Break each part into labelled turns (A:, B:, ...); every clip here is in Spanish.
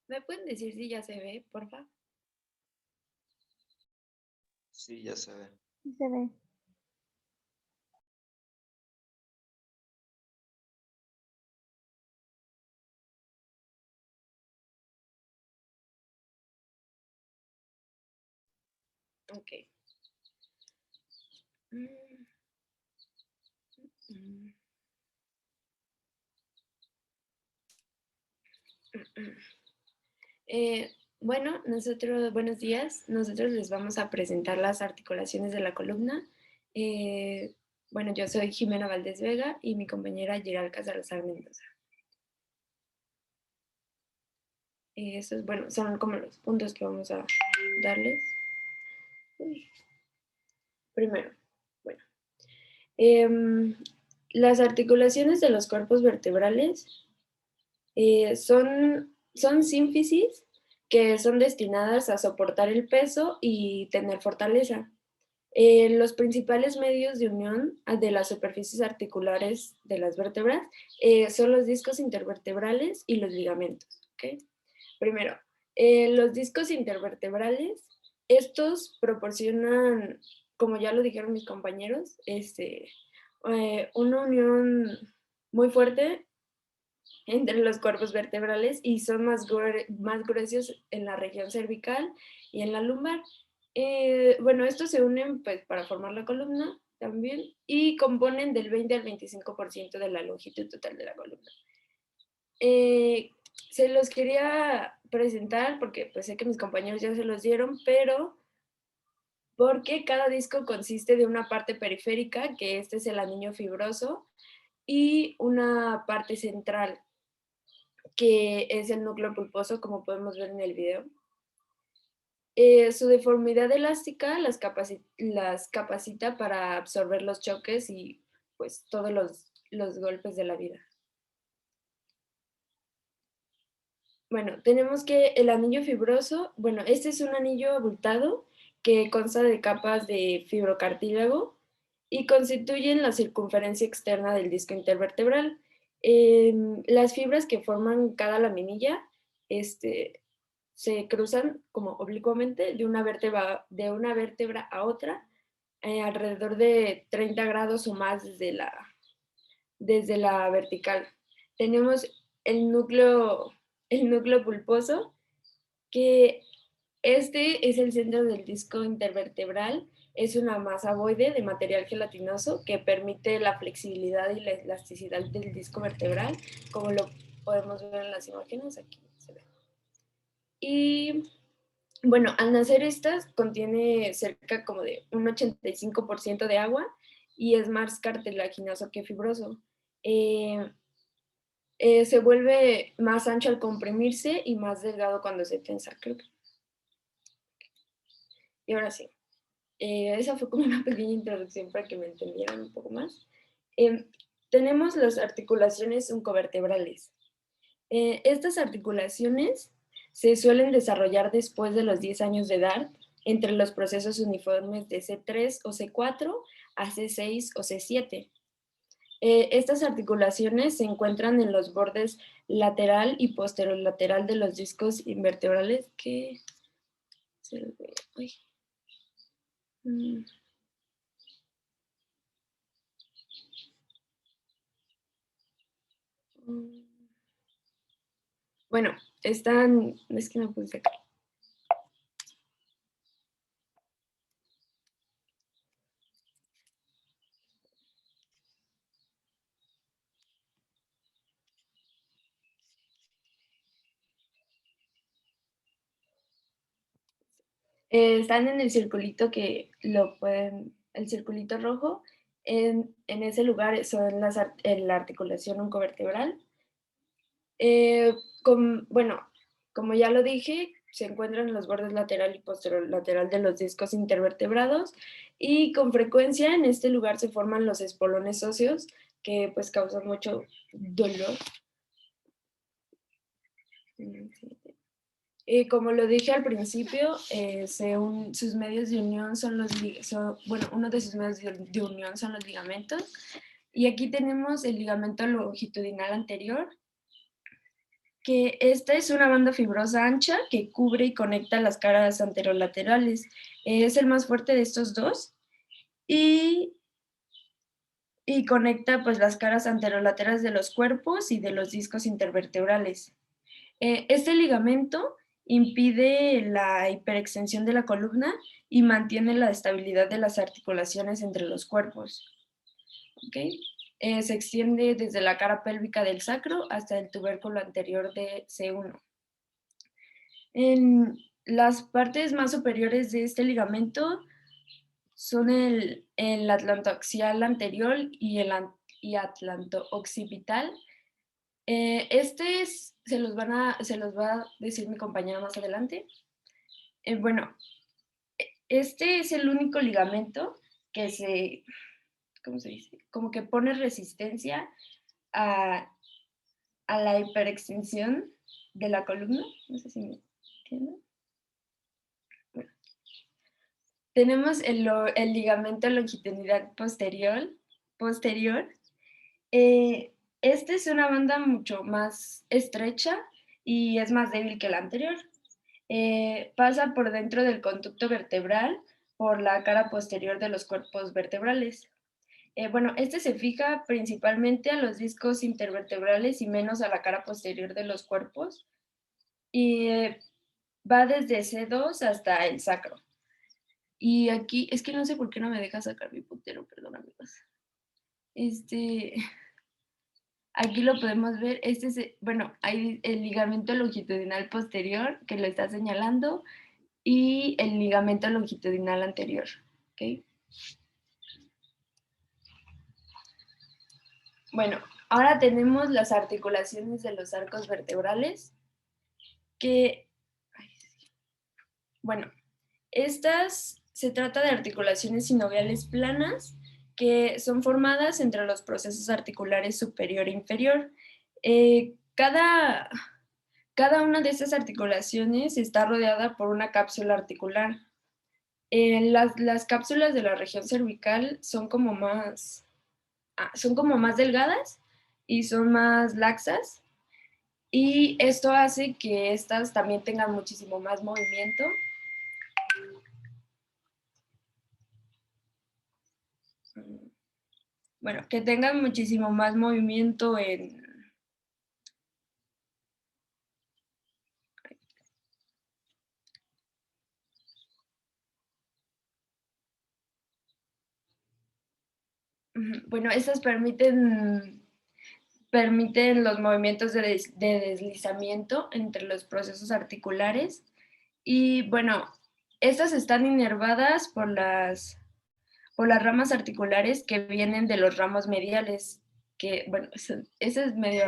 A: ¿Me pueden decir si ya se ve, porfa?
B: Sí, ya se ve.
C: Sí se ve.
A: Ok. Mm, mm, mm. Bueno, buenos días. Nosotros les vamos a presentar las articulaciones de la columna. Eh, bueno, yo soy Jimena Valdés Vega y mi compañera Giralca Salazar Mendoza. Esos, bueno, son como los puntos que vamos a darles. Uy. Primero, bueno, em, las articulaciones de los cuerpos vertebrales son sínfisis que son destinadas a soportar el peso y tener fortaleza. Los principales medios de unión de las superficies articulares de las vértebras son los discos intervertebrales y los ligamentos. ¿Okay? Primero, los discos intervertebrales, estos proporcionan, como ya lo dijeron mis compañeros, una unión muy fuerte entre los cuerpos vertebrales y son más gruesos en la región cervical y en la lumbar. Bueno, estos se unen pues, para formar la columna también y componen del 20 al 25% de la longitud total de la columna. Se los quería presentar porque pues, sé que mis compañeros ya se los dieron, pero porque cada disco consiste de una parte periférica, que este es el anillo fibroso, y una parte central, que es el núcleo pulposo, como podemos ver en el video. Su deformidad elástica las capacita para absorber los choques y pues todos los golpes de la vida. Bueno, tenemos que el anillo fibroso, bueno, este es un anillo abultado que consta de capas de fibrocartílago y constituyen la circunferencia externa del disco intervertebral. Las fibras que forman cada laminilla se cruzan como oblicuamente de una vértebra a otra, alrededor de 30 grados o más desde la vertical. Tenemos el núcleo pulposo, que este es el centro del disco intervertebral. Es una masa ovoide de material gelatinoso que permite la flexibilidad y la elasticidad del disco vertebral, como lo podemos ver en las imágenes, aquí se ve. Y bueno, al nacer estas contiene cerca como de un 85% de agua y es más cartilaginoso que fibroso. Se vuelve más ancho al comprimirse y más delgado cuando se tensa, creo que. Y ahora sí, esa fue como una pequeña introducción para que me entendieran un poco más. Tenemos las articulaciones oncovertebrales. Estas articulaciones se suelen desarrollar después de los 10 años de edad, entre los procesos uniformes de C3 o C4 a C6 o C7. Estas articulaciones se encuentran en los bordes lateral y posterolateral de los discos invertebrales que bueno, están, es que me puse acá. Están en el circulito que lo pueden, el circulito rojo, en ese lugar son la articulación oncovertebral. Bueno, como ya lo dije, se encuentran en los bordes lateral y posterolateral de los discos intervertebrados y con frecuencia en este lugar se forman los espolones óseos que pues causan mucho dolor. Como lo dije al principio, sus medios de unión bueno, uno de sus medios de unión son los ligamentos. Y aquí tenemos el ligamento longitudinal anterior, que esta es una banda fibrosa ancha que cubre y conecta las caras anterolaterales. Es el más fuerte de estos dos y, y conecta pues las caras anterolaterales de los cuerpos y de los discos intervertebrales. Este ligamento impide la hiperextensión de la columna y mantiene la estabilidad de las articulaciones entre los cuerpos. ¿Okay? Se extiende desde la cara pélvica del sacro hasta el tubérculo anterior de C1. En las partes más superiores de este ligamento son el atlantoaxial anterior y atlanto-occipital. Se los va a decir mi compañera más adelante. Bueno, este es el único ligamento que ¿cómo se dice? Como que pone resistencia a la hiperextensión de la columna. No sé si me entienden. Bueno, tenemos el ligamento longitudinal posterior. Este es una banda mucho más estrecha y es más débil que la anterior. Pasa por dentro del conducto vertebral por la cara posterior de los cuerpos vertebrales. Bueno, este se fija principalmente a los discos intervertebrales y menos a la cara posterior de los cuerpos. Y va desde C2 hasta el sacro. Y aquí, es que no sé por qué no me deja sacar mi puntero, perdón amigos. Aquí lo podemos ver, bueno, hay el ligamento longitudinal posterior que lo está señalando y el ligamento longitudinal anterior, ¿ok? Bueno, ahora tenemos las articulaciones de los arcos vertebrales que, bueno, estas se trata de articulaciones sinoviales planas que son formadas entre los procesos articulares superior e inferior. Cada una de estas articulaciones está rodeada por una cápsula articular. Las cápsulas de la región cervical son como más delgadas y son más laxas, y esto hace que estas también tengan muchísimo más movimiento. Bueno, que tengan muchísimo más movimiento en... Bueno, estas permiten los movimientos de deslizamiento entre los procesos articulares. Y bueno, estas están inervadas por las ramas articulares que vienen de los ramos mediales, que bueno, eso es medio,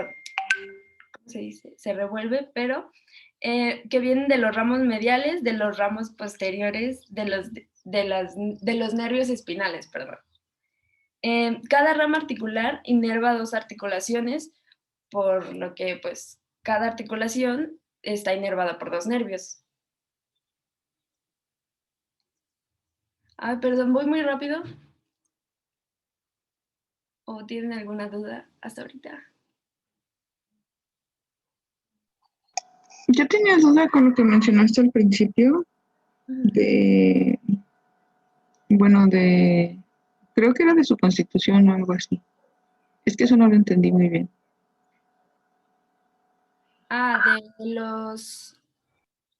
A: ¿cómo se dice? Se revuelve, pero que vienen de los ramos mediales, de los ramos posteriores, de los nervios espinales, perdón. Cada rama articular inerva dos articulaciones, por lo que pues cada articulación está inervada por dos nervios. Ay, perdón, voy muy rápido. ¿O tienen alguna duda hasta ahorita?
C: Yo tenía duda con lo que mencionaste al principio de, bueno, creo que era de su constitución o algo así. Es que eso no lo entendí muy bien.
A: Ah,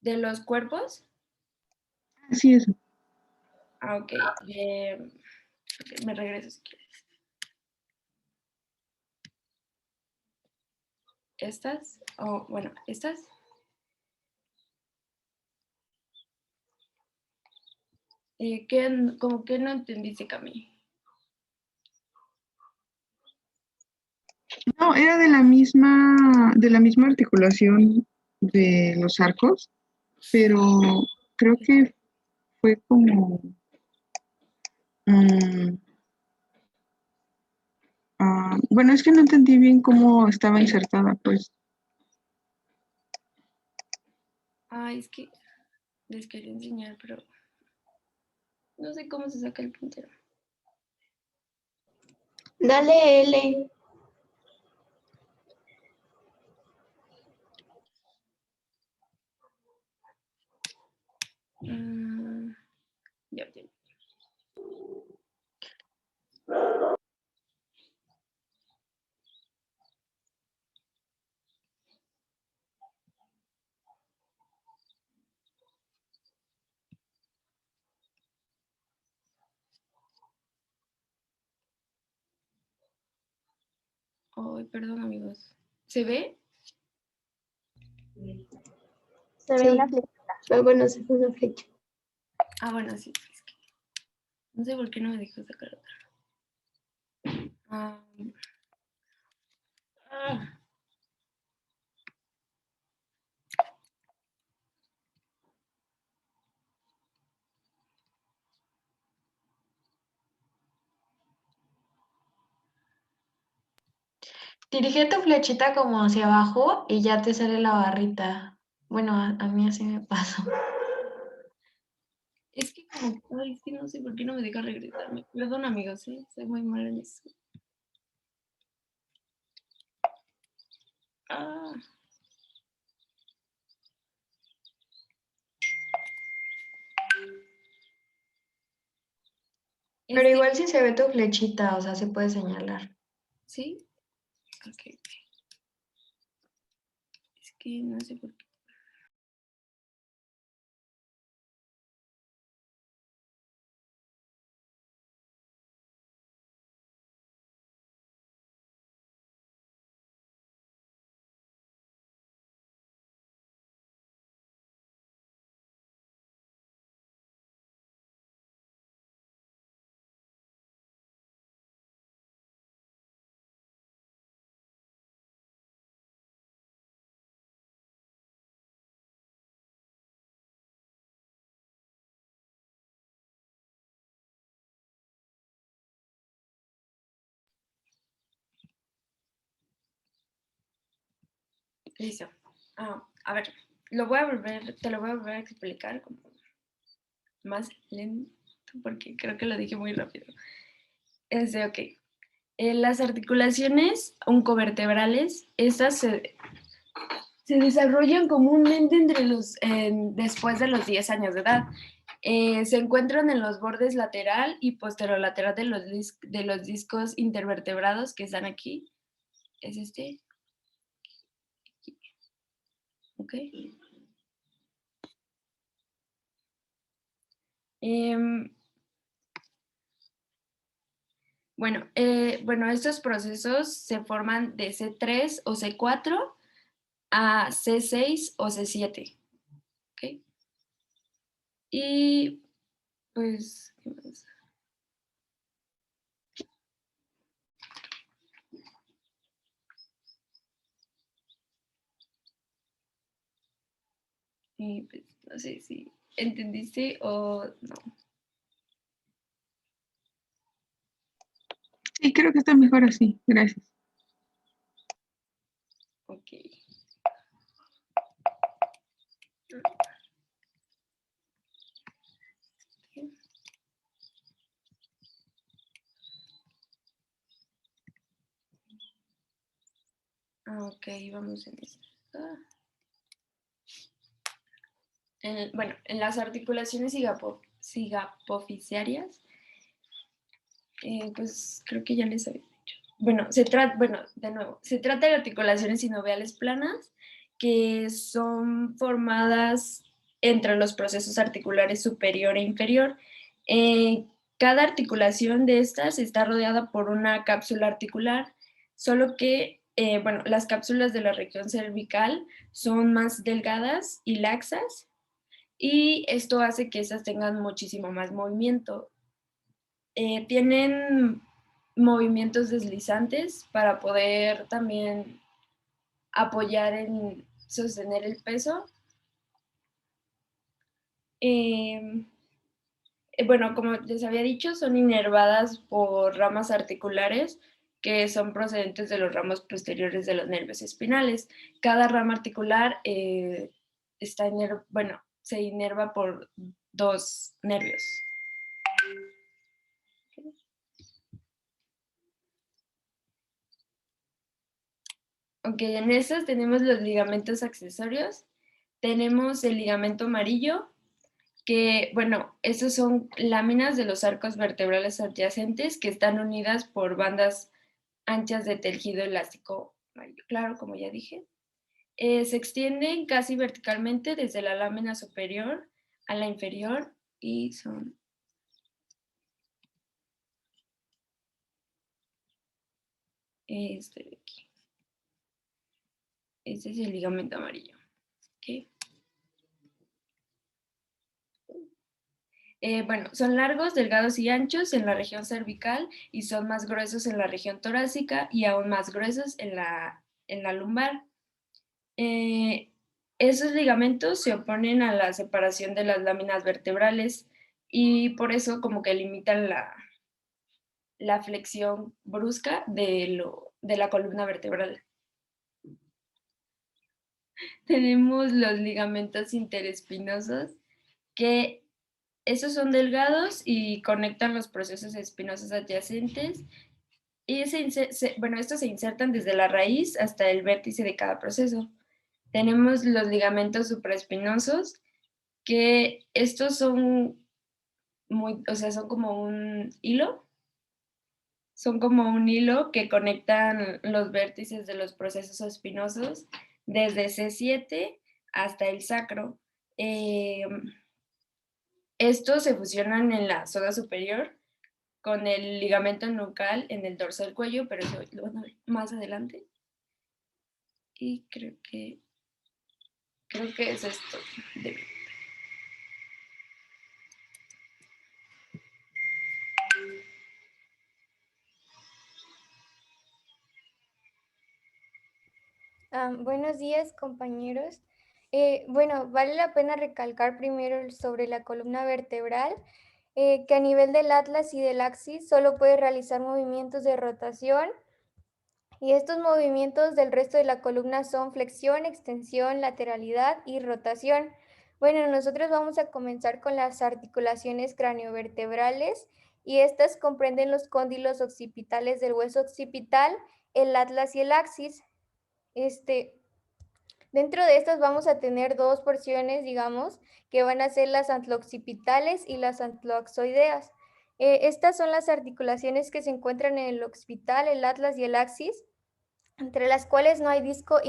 A: de los cuerpos.
C: Sí, eso.
A: Ah, ok. Me regreso si quieres. Estas, o bueno, estas. ¿Cómo que no entendiste, Cami?
C: No, era de la misma articulación de los arcos, pero creo que fue como, mm, bueno, es que no entendí bien cómo estaba insertada, pues.
A: Ah, es que les quería enseñar, pero no sé cómo se saca el puntero.
D: Dale L.
A: Ya. Ay, perdón, amigos. ¿Se ve?
D: Se ve una flechita. Pero bueno, se fue una flecha.
A: Ah, bueno, sí. Es que no sé por qué no me dejó sacar otra. Ah.
E: Dirige tu flechita como hacia abajo y ya te sale la barrita. Bueno, a mí así me pasó.
A: Es que como, ay, es que no sé por qué no me deja regresarme. Perdón, amigos, soy muy mala en eso. Ah.
E: Pero igual sí se ve tu flechita, o sea, se puede señalar.
A: ¿Sí? Ok. Es que no sé por qué. Listo. A ver, te lo voy a volver a explicar como más lento porque creo que lo dije muy rápido. Ok. Las articulaciones oncovertebrales, estas se desarrollan comúnmente después de los 10 años de edad. Se encuentran en los bordes lateral y posterolateral de los discos intervertebrados que están aquí. Es este. Ok. Bueno, estos procesos se forman de C3 o C4 a C6 o C7. ¿Ok? Y pues, ¿qué más? Y pues, no sé si entendiste o no.
C: Sí, creo que está mejor así. Gracias.
A: Ok. Ok, vamos en esto. Bueno, en las articulaciones cigapoficiarias, pues creo que ya les había dicho. Bueno, de nuevo, se trata de articulaciones sinoviales planas que son formadas entre los procesos articulares superior e inferior. Cada articulación de estas está rodeada por una cápsula articular, solo que, bueno, las cápsulas de la región cervical son más delgadas y laxas, y esto hace que estas tengan muchísimo más movimiento. Tienen movimientos deslizantes para poder también apoyar en sostener el peso. Bueno, como les había dicho, son inervadas por ramas articulares que son procedentes de los ramos posteriores de los nervios espinales. Cada rama articular se inerva por 2 nervios. Ok, en estas tenemos los ligamentos accesorios. Tenemos el ligamento amarillo que, bueno, esos son láminas de los arcos vertebrales adyacentes que están unidas por bandas anchas de tejido elástico amarillo claro, como ya dije. Se extienden casi verticalmente desde la lámina superior a la inferior y son... Este de aquí. Este es el ligamento amarillo. ¿Okay? Bueno, son largos, delgados y anchos en la región cervical y son más gruesos en la región torácica y aún más gruesos en la lumbar. Esos ligamentos se oponen a la separación de las láminas vertebrales y por eso como que limitan la flexión brusca de la columna vertebral. Tenemos los ligamentos interespinosos, que esos son delgados y conectan los procesos espinosos adyacentes. Y estos se insertan desde la raíz hasta el vértice de cada proceso. Tenemos los ligamentos supraespinosos, que estos son son como un hilo. Son como un hilo que conectan los vértices de los procesos espinosos desde C7 hasta el sacro. Estos se fusionan en la zona superior con el ligamento nucal en el dorso del cuello, pero eso lo van a ver más adelante. Y creo que es esto.
D: Buenos días, compañeros. Bueno, vale la pena recalcar primero sobre la columna vertebral, que a nivel del atlas y del axis solo puede realizar movimientos de rotación, y estos movimientos del resto de la columna son flexión, extensión, lateralidad y rotación. Bueno, nosotros vamos a comenzar con las articulaciones craniovertebrales, y estas comprenden los cóndilos occipitales del hueso occipital, el atlas y el axis. Dentro de estas vamos a tener dos porciones, digamos, que van a ser las antloccipitales y las antloaxoideas. Estas son las articulaciones que se encuentran en el occipital, el atlas y el axis, entre las cuales no hay disco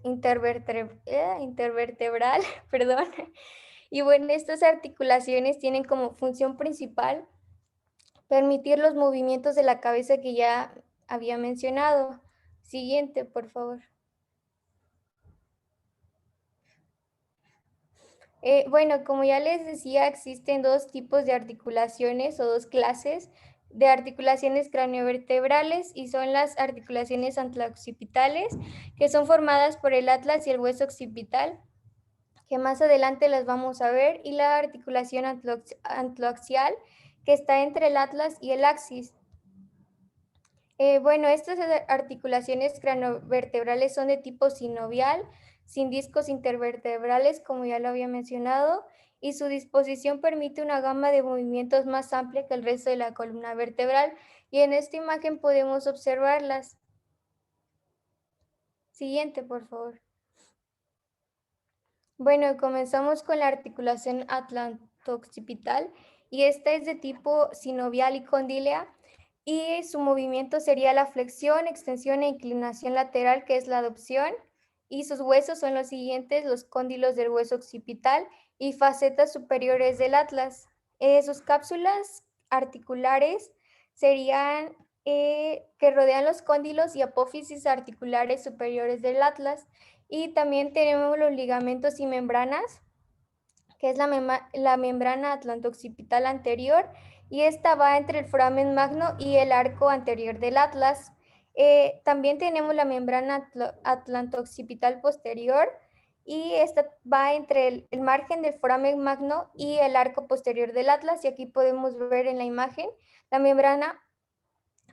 D: intervertebral, perdón. Y bueno, estas articulaciones tienen como función principal permitir los movimientos de la cabeza que ya había mencionado. Siguiente, por favor. Bueno, como ya les decía, existen dos tipos de articulaciones o dos clases de articulaciones craniovertebrales, y son las articulaciones antloccipitales, que son formadas por el atlas y el hueso occipital, que más adelante las vamos a ver, y la articulación antloaxial, que está entre el atlas y el axis. Bueno, estas articulaciones craniovertebrales son de tipo sinovial, sin discos intervertebrales, como ya lo había mencionado, y su disposición permite una gama de movimientos más amplia que el resto de la columna vertebral, y en esta imagen podemos observarlas. Siguiente, por favor. Bueno, comenzamos con la articulación atlanto-occipital, y esta es de tipo sinovial y condilea, y su movimiento sería la flexión, extensión e inclinación lateral, que es la adopción, y sus huesos son los siguientes: los cóndilos del hueso occipital y facetas superiores del atlas. Sus cápsulas articulares serían que rodean los cóndilos y apófisis articulares superiores del atlas, y también tenemos los ligamentos y membranas, que es la membrana atlanto-occipital anterior, y esta va entre el foramen magno y el arco anterior del atlas. También tenemos la membrana atlanto-occipital posterior, y esta va entre el margen del foramen magno y el arco posterior del atlas, y aquí podemos ver en la imagen la membrana,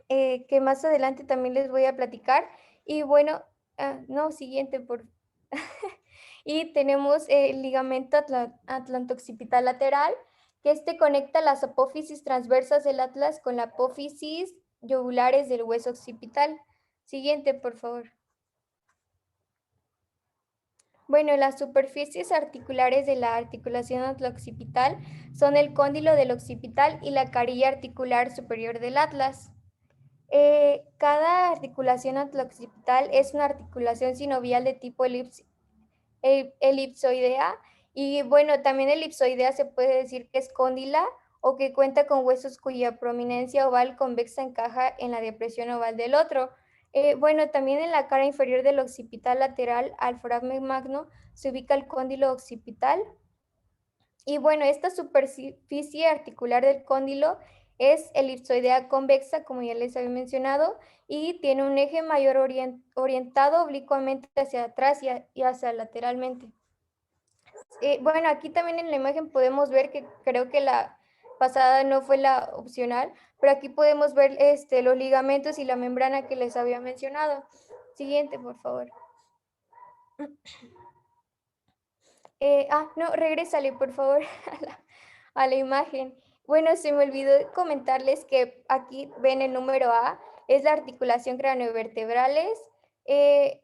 D: que más adelante también les voy a platicar. Y bueno, no, siguiente, por y tenemos el ligamento atlanto-occipital lateral, que conecta las apófisis transversas del atlas con la apófisis yugulares del hueso occipital. Siguiente, por favor. Bueno, las superficies articulares de la articulación atlo-occipital son el cóndilo del occipital y la carilla articular superior del atlas. Cada articulación atlo-occipital es una articulación sinovial de tipo elipsoidea, y bueno, también elipsoidea se puede decir que es cóndila o que cuenta con huesos cuya prominencia oval convexa encaja en la depresión oval del otro. Bueno, también en la cara inferior del occipital lateral al foramen magno se ubica el cóndilo occipital. Y bueno, esta superficie articular del cóndilo es elipsoidea convexa, como ya les había mencionado, y tiene un eje mayor orientado oblicuamente hacia atrás y hacia lateralmente. Bueno, aquí también en la imagen podemos ver que creo que la pasada no fue la opcional, pero aquí podemos ver los ligamentos y la membrana que les había mencionado. Siguiente, por favor. No, regrésale, por favor, a la imagen. Bueno, se me olvidó comentarles que aquí ven el número A, es la articulación craneovertebrales.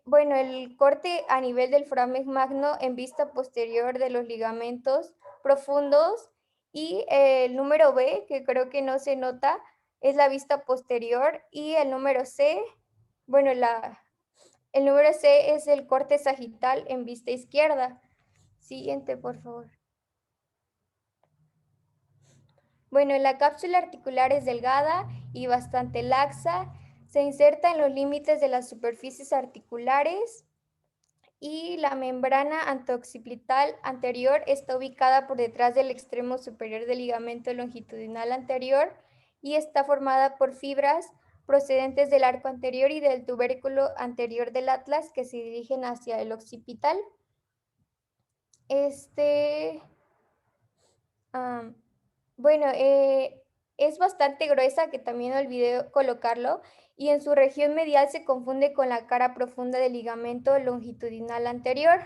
D: Bueno, el corte a nivel del foramen magno en vista posterior de los ligamentos profundos, y el número B, que creo que no se nota, es la vista posterior, y el número C, bueno, el número C es el corte sagital en vista izquierda. Siguiente, por favor. Bueno, la cápsula articular es delgada y bastante laxa. Se inserta en los límites de las superficies articulares, y la membrana anteoccipital anterior está ubicada por detrás del extremo superior del ligamento longitudinal anterior y está formada por fibras procedentes del arco anterior y del tubérculo anterior del atlas que se dirigen hacia el occipital. Bueno, es bastante gruesa, que también olvidé colocarlo, y en su región medial se confunde con la cara profunda del ligamento longitudinal anterior.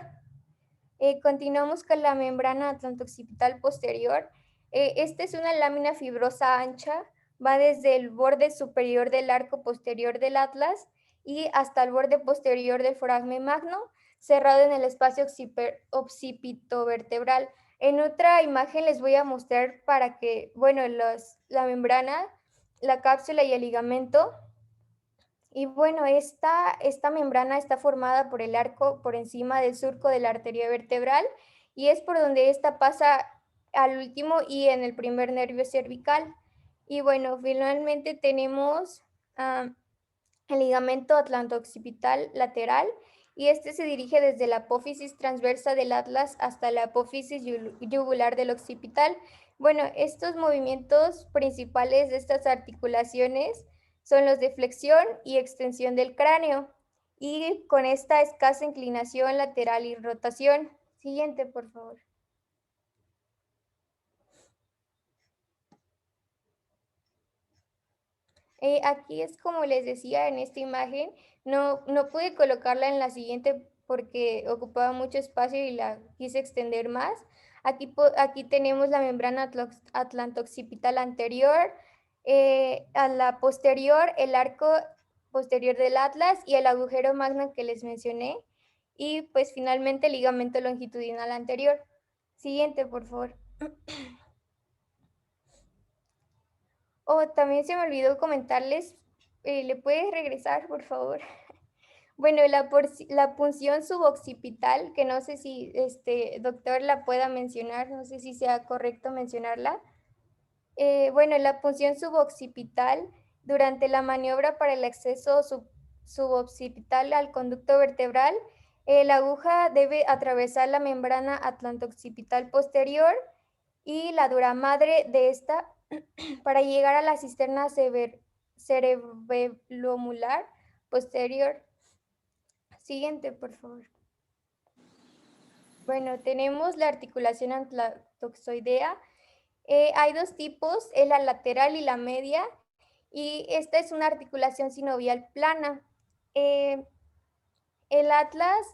D: Continuamos con la membrana atlanto-occipital posterior. Esta es una lámina fibrosa ancha, va desde el borde superior del arco posterior del atlas y hasta el borde posterior del foramen magno, cerrado en el espacio occipitovertebral. En otra imagen les voy a mostrar para que, bueno, la membrana, la cápsula y el ligamento. Y bueno, esta membrana está formada por el arco por encima del surco de la arteria vertebral, y es por donde esta pasa al último y en el primer nervio cervical. Y bueno, finalmente tenemos el ligamento atlanto-occipital lateral, y este se dirige desde la apófisis transversa del atlas hasta la apófisis yugular del occipital. Bueno, estos movimientos principales de estas articulaciones son los de flexión y extensión del cráneo, y con esta escasa inclinación lateral y rotación. Siguiente, por favor. Aquí es como les decía en esta imagen, no pude colocarla en la siguiente porque ocupaba mucho espacio y la quise extender más. Aquí tenemos la membrana atlanto-occipital anterior, a la posterior el arco posterior del atlas y el agujero magno que les mencioné, y pues finalmente el ligamento longitudinal anterior. Siguiente, por favor. También se me olvidó comentarles, ¿le puedes regresar, por favor? Bueno, la punción suboccipital, que no sé si doctor la pueda mencionar, no sé si sea correcto mencionarla. Bueno, la punción suboccipital, durante la maniobra para el acceso suboccipital al conducto vertebral, la aguja debe atravesar la membrana atlanto-occipital posterior y la dura madre de esta para llegar a la cisterna cerebellomular posterior. Siguiente, por favor. Bueno, tenemos la articulación atlantoxoidea. Hay dos tipos, la lateral y la media, y esta es una articulación sinovial plana. El atlas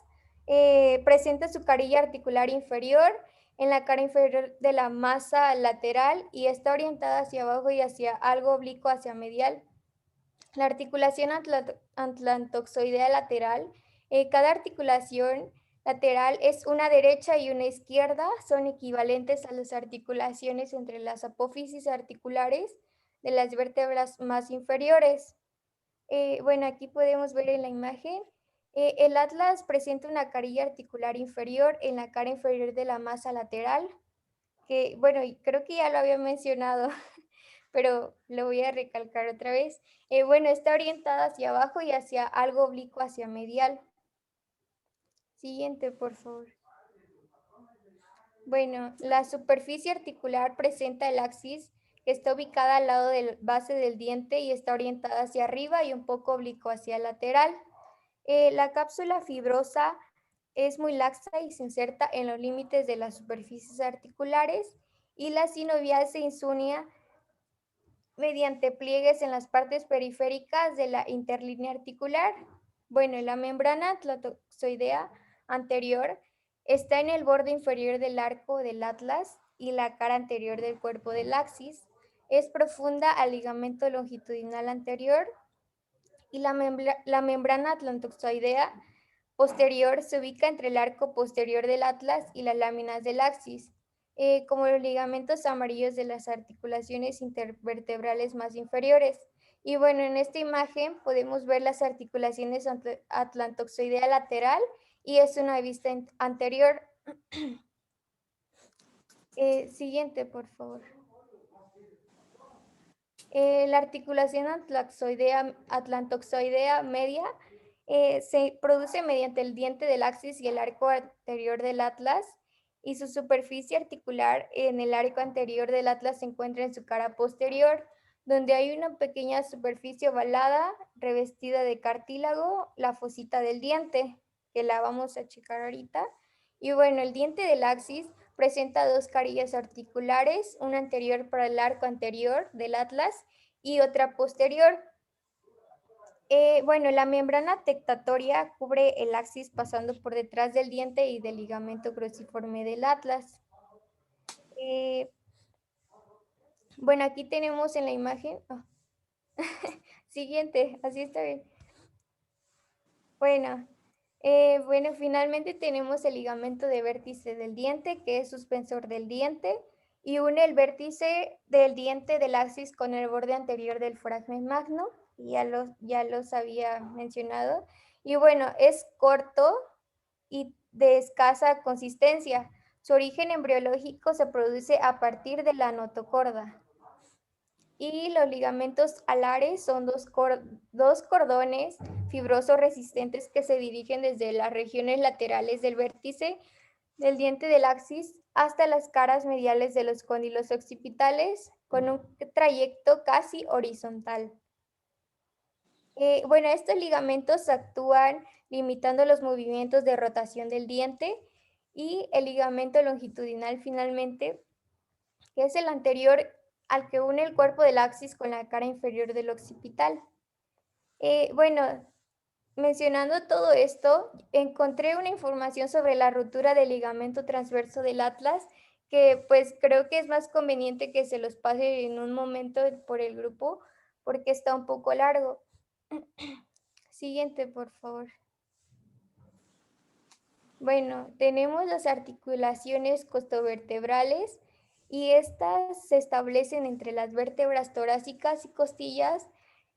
D: presenta su carilla articular inferior en la cara inferior de la masa lateral y está orientada hacia abajo y hacia algo oblicuo hacia medial. La articulación atlantoxoidea lateral, cada articulación lateral es una derecha y una izquierda, son equivalentes a las articulaciones entre las apófisis articulares de las vértebras más inferiores. Bueno, aquí podemos ver en la imagen, el atlas presenta una carilla articular inferior en la cara inferior de la masa lateral, que bueno, y creo que ya lo había mencionado, pero lo voy a recalcar otra vez. Bueno, está orientada hacia abajo y hacia algo oblicuo hacia medial. Siguiente, por favor. Bueno, la superficie articular presenta el axis que está ubicada al lado de la base del diente y está orientada hacia arriba y un poco oblicuo hacia el lateral. La cápsula fibrosa es muy laxa y se inserta en los límites de las superficies articulares y la sinovial se insunia mediante pliegues en las partes periféricas de la interlínea articular. Bueno, la membrana atlatoxoidea anterior está en el borde inferior del arco del atlas y la cara anterior del cuerpo del axis. Es profunda al ligamento longitudinal anterior y la membrana atlatoxoidea posterior se ubica entre el arco posterior del atlas y las láminas del axis, como los ligamentos amarillos de las articulaciones intervertebrales más inferiores. Y bueno, en esta imagen podemos ver las articulaciones atlantoxoidea lateral y es una vista anterior. Siguiente, por favor. La articulación atlantoxoidea media se produce mediante el diente del axis y el arco anterior del atlas, y su superficie articular en el arco anterior del atlas se encuentra en su cara posterior, donde hay una pequeña superficie ovalada revestida de cartílago, la fosita del diente, que la vamos a checar ahorita. Y bueno, el diente del axis presenta dos carillas articulares, una anterior para el arco anterior del atlas y otra posterior. Bueno, la membrana tectatoria cubre el axis pasando por detrás del diente y del ligamento cruciforme del atlas. Bueno, aquí tenemos en la imagen. Siguiente, así está bien. Bueno, finalmente tenemos el ligamento de vértice del diente, que es suspensor del diente, y une el vértice del diente del axis con el borde anterior del foramen magno, y ya los había mencionado. Y bueno, es corto y de escasa consistencia. Su origen embriológico se produce a partir de la notocorda. Y los ligamentos alares son dos cordones fibrosos resistentes que se dirigen desde las regiones laterales del vértice del diente del axis hasta las caras mediales de los cóndilos occipitales con un trayecto casi horizontal. Bueno, estos ligamentos actúan limitando los movimientos de rotación del diente, y el ligamento longitudinal finalmente, que es el anterior al que une el cuerpo del axis con la cara inferior del occipital. Bueno, mencionando todo esto, encontré una información sobre la rotura del ligamento transverso del atlas, que pues creo que es más conveniente que se los pase en un momento por el grupo, porque está un poco largo. Siguiente, por favor. Bueno, tenemos las articulaciones costovertebrales y estas se establecen entre las vértebras torácicas y costillas.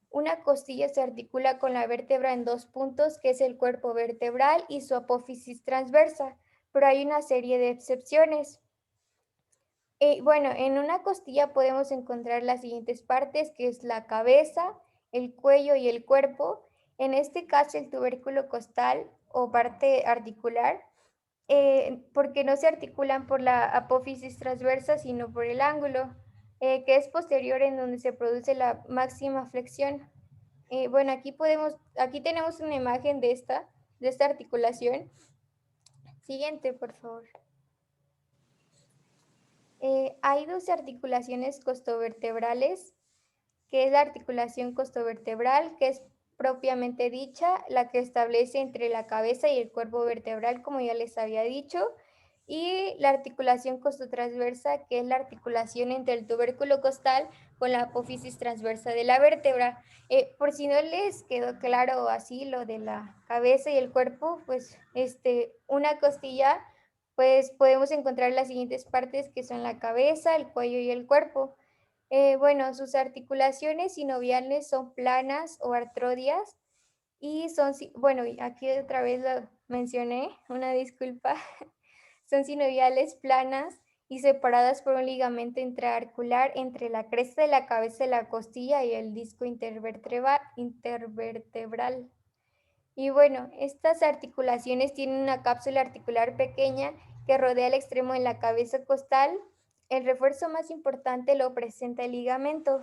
D: Una costilla se articula con la vértebra en dos puntos, que es el cuerpo vertebral y su apófisis transversa, pero hay una serie de excepciones. Bueno, en una costilla podemos encontrar las siguientes partes, que es la cabeza, el cuello y el cuerpo. En este caso, el tubérculo costal o parte articular, porque no se articulan por la apófisis transversa, sino por el ángulo, que es posterior, en donde se produce la máxima flexión. Bueno, aquí tenemos una imagen de esta articulación. Siguiente, por favor. Hay dos articulaciones costovertebrales, que es la articulación costovertebral, que es propiamente dicha, la que establece entre la cabeza y el cuerpo vertebral, como ya les había dicho, y la articulación costotransversa, que es la articulación entre el tubérculo costal con la apófisis transversa de la vértebra. Por si no les quedó claro así lo de la cabeza y el cuerpo, pues una costilla, pues podemos encontrar las siguientes partes que son la cabeza, el cuello y el cuerpo. Bueno, sus articulaciones sinoviales son planas o artrodias y son, bueno, y aquí otra vez lo mencioné, una disculpa, son sinoviales planas y separadas por un ligamento intraarticular entre la cresta de la cabeza de la costilla y el disco intervertebral. Y bueno, estas articulaciones tienen una cápsula articular pequeña que rodea el extremo de la cabeza costal. El refuerzo más importante lo presenta el ligamento.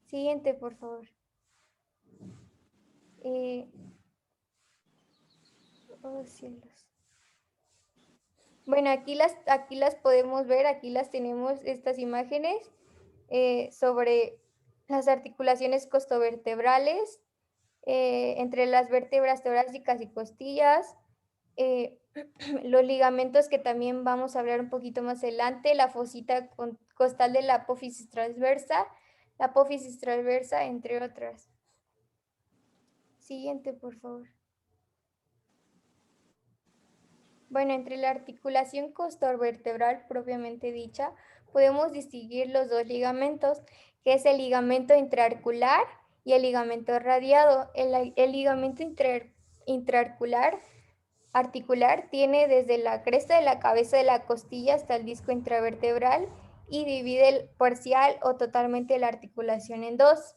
D: Siguiente, por favor. Oh, cielos. Bueno, aquí las podemos ver, aquí las tenemos, estas imágenes sobre las articulaciones costovertebrales entre las vértebras torácicas y costillas, los ligamentos que también vamos a hablar un poquito más adelante, la fosita costal de la apófisis transversa, entre otras. Siguiente, por favor. Bueno, entre la articulación costovertebral propiamente dicha, podemos distinguir los dos ligamentos, que es el ligamento intraarticular y el ligamento radiado. El ligamento intraarticular tiene desde la cresta de la cabeza de la costilla hasta el disco intravertebral y divide parcial o totalmente la articulación en dos.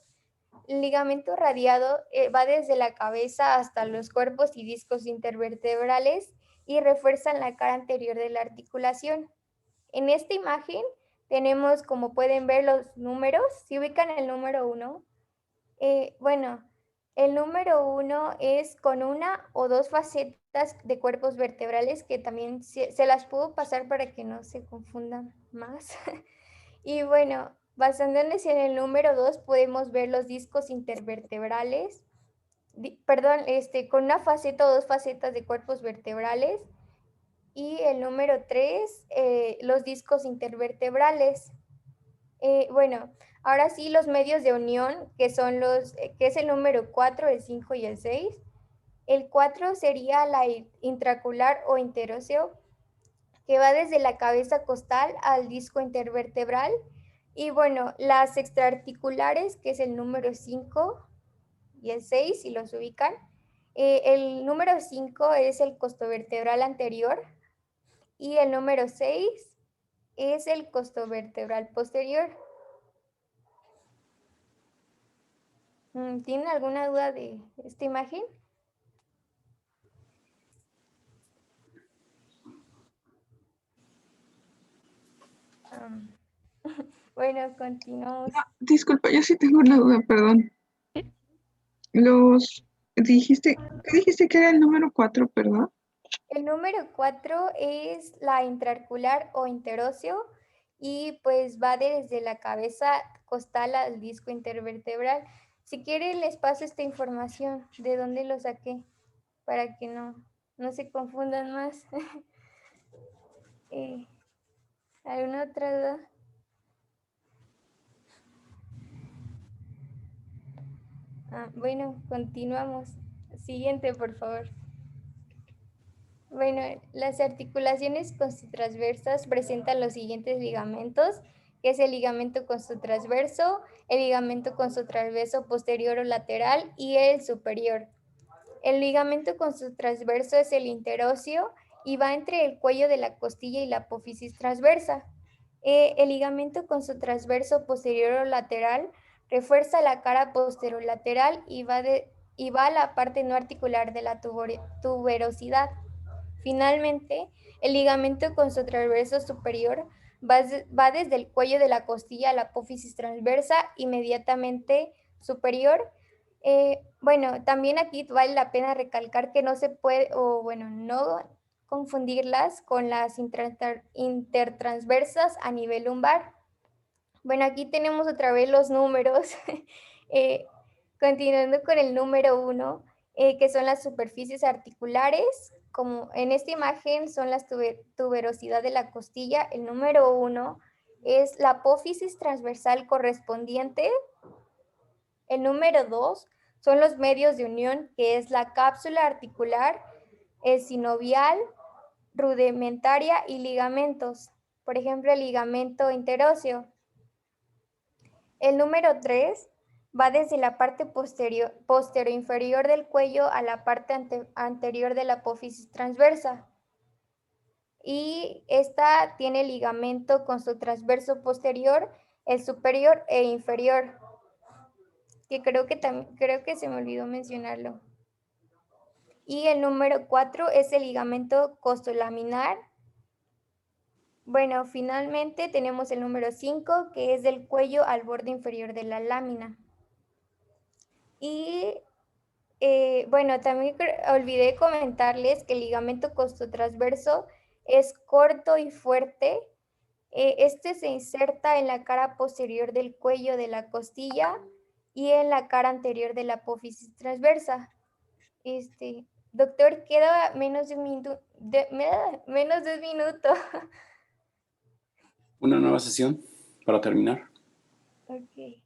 D: El ligamento radiado va desde la cabeza hasta los cuerpos y discos intervertebrales y refuerzan la cara anterior de la articulación. En esta imagen tenemos, como pueden ver, los números. Si ubican el número 1, bueno, el número 1 es con una o dos facetas de cuerpos vertebrales que también se las puedo pasar para que no se confundan más. Y bueno, basándonos en el número 2 podemos ver los discos intervertebrales, con una faceta o dos facetas de cuerpos vertebrales. Y el número 3, los discos intervertebrales. Bueno, ahora sí los medios de unión, que son que es el número 4, el 5 y el 6. El 4 sería la intraarticular o interóseo, que va desde la cabeza costal al disco intervertebral. Y bueno, las extraarticulares, que es el número 5 y el 6, si los ubican. El número 5 es el costovertebral anterior y el número 6 es el costovertebral posterior. ¿Tienen alguna duda de esta imagen? Bueno, continuamos.
C: Disculpa, yo sí tengo una duda, perdón. ¿Qué dijiste que era el número 4, perdón?
D: El número 4 es la intraarticular o interóseo y pues va desde la cabeza costal al disco intervertebral. Si quieren les paso esta información, de dónde lo saqué, para que no se confundan más. ¿Alguna otra duda? Bueno, continuamos. Siguiente, por favor. Bueno, las articulaciones costotransversas presentan los siguientes ligamentos, que es el ligamento costotransverso, el ligamento costotransverso posterior o lateral y el superior. El ligamento costotransverso es el interóseo y va entre el cuello de la costilla y la apófisis transversa. El ligamento costotransverso posterior o lateral refuerza la cara posterolateral y va a la parte no articular de la tuberosidad. Finalmente, el ligamento costotransverso superior va desde el cuello de la costilla a la apófisis transversa inmediatamente superior. Bueno, también aquí vale la pena recalcar que no se puede, no confundirlas con las intertransversas a nivel lumbar. Bueno, aquí tenemos otra vez los números. Continuando con el número 1, que son las superficies articulares. Como en esta imagen son las tuberosidad de la costilla. El número 1 es la apófisis transversal correspondiente. El número 2 son los medios de unión, que es la cápsula articular, el sinovial, rudimentaria y ligamentos. Por ejemplo, el ligamento interóseo. El número 3 va desde la parte posterior inferior del cuello a la parte anterior de la apófisis transversa. Y esta tiene ligamento con su transverso posterior, el superior e inferior. Que creo que se me olvidó mencionarlo. Y el número 4 es el ligamento costolaminar. Bueno, finalmente tenemos el número 5, que es del cuello al borde inferior de la lámina. Y bueno, también olvidé comentarles que el ligamento costotransverso es corto y fuerte. Este se inserta en la cara posterior del cuello de la costilla y en la cara anterior de la apófisis transversa. Doctor, queda menos de un minuto. Menos de un minuto.
F: Una nueva sesión para terminar.
D: Ok.